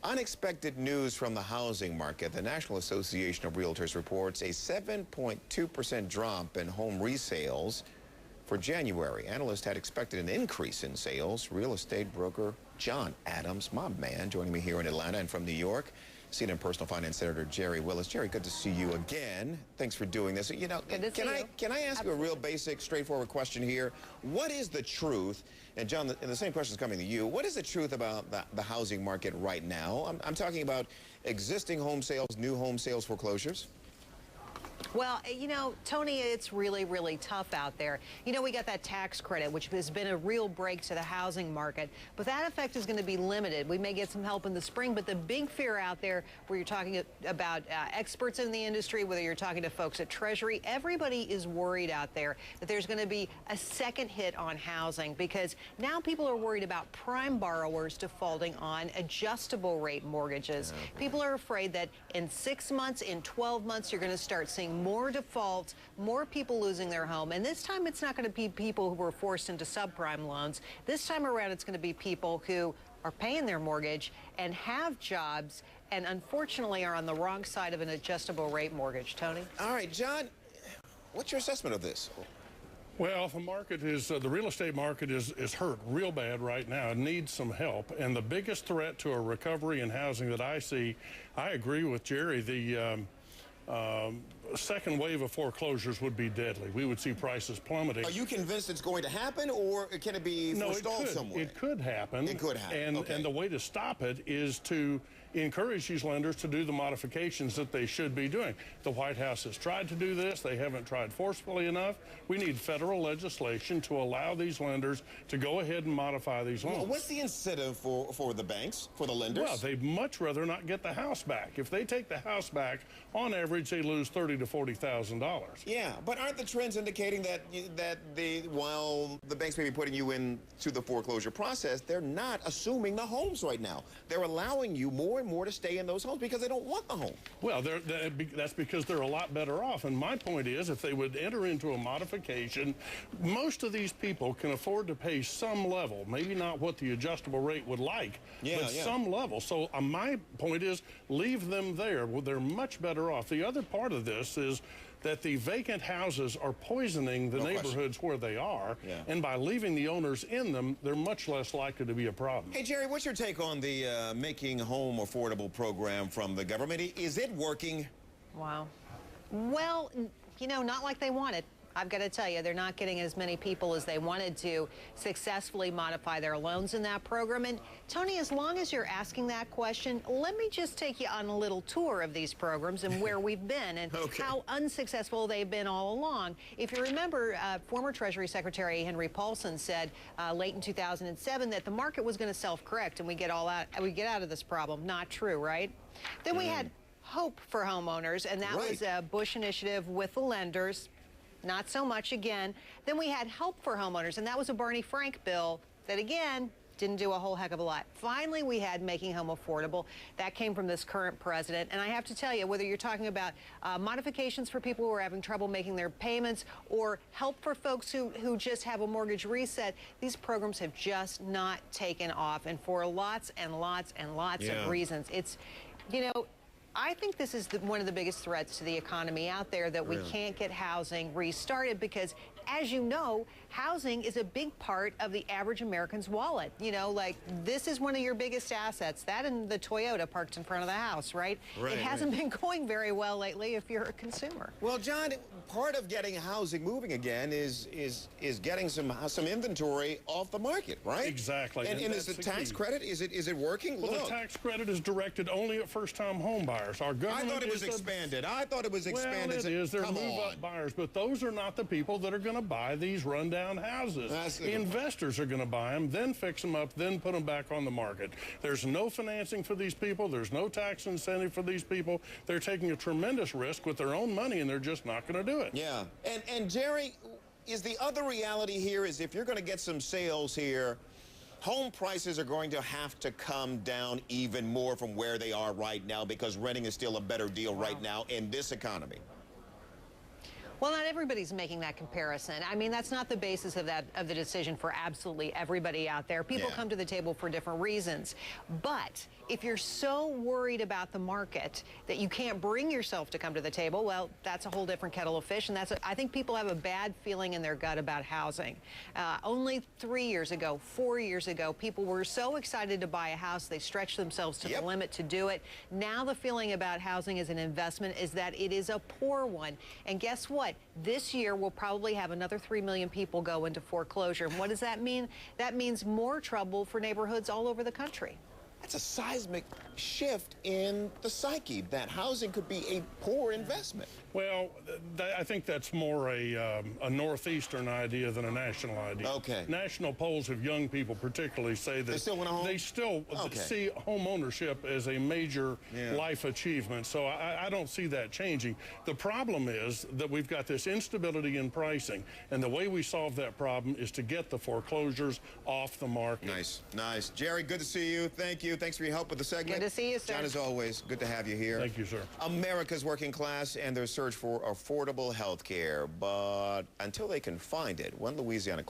Unexpected news from the housing market. The National Association of Realtors reports a 7.2% drop in home resales for January. Analysts had expected an increase in sales. Real estate broker John Adams, my man, joining me here in Atlanta, and from New York, CNN personal finance senator Jerry Willis. Jerry, good to see you again. Thanks for doing this. You know, can I ask you a real basic, straightforward question here? What is the truth? And John, and the same question is coming to you. What is the truth about the housing market right now? I'm talking about existing home sales, new home sales, foreclosures. Well, you know, Tony, it's really, really tough out there. You know, we got that tax credit, which has been a real break to the housing market, but that effect is going to be limited. We may get some help in the spring, but the big fear out there, where you're talking about experts in the industry, whether you're talking to folks at Treasury, everybody is worried out there that there's going to be a second hit on housing, because now people are worried about prime borrowers defaulting on adjustable rate mortgages. People are afraid that in 6 months, in 12 months, you're going to start seeing more defaults, more people losing their home. And this time it's not going to be people who were forced into subprime loans. This time around it's going to be people who are paying their mortgage and have jobs and unfortunately are on the wrong side of an adjustable rate mortgage. Tony? All right, John, what's your assessment of this? Well, the market is, the real estate market is hurt real bad right now. It needs some help. And the biggest threat to a recovery in housing that I see, I agree with Jerry, the second wave of foreclosures would be deadly. We would see prices plummeting. Are you convinced it's going to happen, or can it be forestalled somewhere? It could happen. It could happen. And the way to stop it is to encourage these lenders to do the modifications that they should be doing. The White House has tried to do this. They haven't tried forcefully enough. We need federal legislation to allow these lenders to go ahead and modify these loans. Well, what's the incentive for the banks, for the lenders? Well, they'd much rather not get the house back. If they take the house back, on average, they lose $30,000 to $40,000. Yeah, but aren't the trends indicating that while the banks may be putting you into the foreclosure process, they're not assuming the homes right now. They're allowing you more and more to stay in those homes because they don't want the home. Well, that's because they're a lot better off. And my point is, if they would enter into a modification, most of these people can afford to pay some level, maybe not what the adjustable rate would like, but some level. So my point is, leave them there. Well, they're much better off. The other part of this is that the vacant houses are poisoning the neighborhoods where they are, and by leaving the owners in them, they're much less likely to be a problem. Hey, Jerry, what's your take on the Making Home Affordable program from the government? Is it working? Wow. Well, you know, not like they wanted. I've got to tell you, they're not getting as many people as they wanted to successfully modify their loans in that program. And Tony, as long as you're asking that question, let me just take you on a little tour of these programs and where we've been and how unsuccessful they've been all along. If you remember, former Treasury Secretary Henry Paulson said late in 2007 that the market was going to self-correct and we get out of this problem. Not true, right? Then we had Hope for Homeowners, and that was a Bush initiative with the lenders. Not so much again. Then we had Help for Homeowners, and that was a Barney Frank bill that, again, didn't do a whole heck of a lot. Finally, we had Making Home Affordable. That came from this current president. And I have to tell you, whether you're talking about modifications for people who are having trouble making their payments or help for folks who just have a mortgage reset, these programs have just not taken off. And for lots and lots and lots of reasons. It's, you know, I think this is one of the biggest threats to the economy out there, that we can't get housing restarted because, as you know, housing is a big part of the average American's wallet. You know, like, this is one of your biggest assets, that and the Toyota parked in front of the house, right? It hasn't been going very well lately if you're a consumer. Well, John, part of getting housing moving again is getting some inventory off the market, right? Exactly. And is the tax credit, is it working? Well, the tax credit is directed only at first-time home buyers. Our government I thought it was expanded. I thought it was expanded. Well, it is. They're move-up buyers, but those are not the people that are going to buy these rundown houses. Investors are going to buy them, then fix them up, then put them back on the market. There's no financing for these people. There's no tax incentive for these people. They're taking a tremendous risk with their own money, and they're just not going to do it. Yeah. And Jerry, is the other reality here is if you're going to get some sales here, home prices are going to have to come down even more from where they are right now because renting is still a better deal right now in this economy. Well, not everybody's making that comparison. I mean, that's not the basis of the decision for absolutely everybody out there. People come to the table for different reasons. But if you're so worried about the market that you can't bring yourself to come to the table, well, that's a whole different kettle of fish. And I think people have a bad feeling in their gut about housing. Only 3 years ago, 4 years ago, people were so excited to buy a house, they stretched themselves to the limit to do it. Now the feeling about housing as an investment is that it is a poor one. And guess what? This year, we'll probably have another 3 million people go into foreclosure. And what does that mean? That means more trouble for neighborhoods all over the country. That's a seismic shift in the psyche, that housing could be a poor investment. Well, I think that's more a northeastern idea than a national idea. Okay. National polls of young people particularly say that they still want a home? They still see home ownership as a major life achievement. So I don't see that changing. The problem is that we've got this instability in pricing, and the way we solve that problem is to get the foreclosures off the market. Nice, nice. Jerry, good to see you. Thank you. Thanks for your help with the segment. Good to see you, sir. John, as always, good to have you here. Thank you, sir. America's working class and their search for affordable health care. But until they can find it, one Louisiana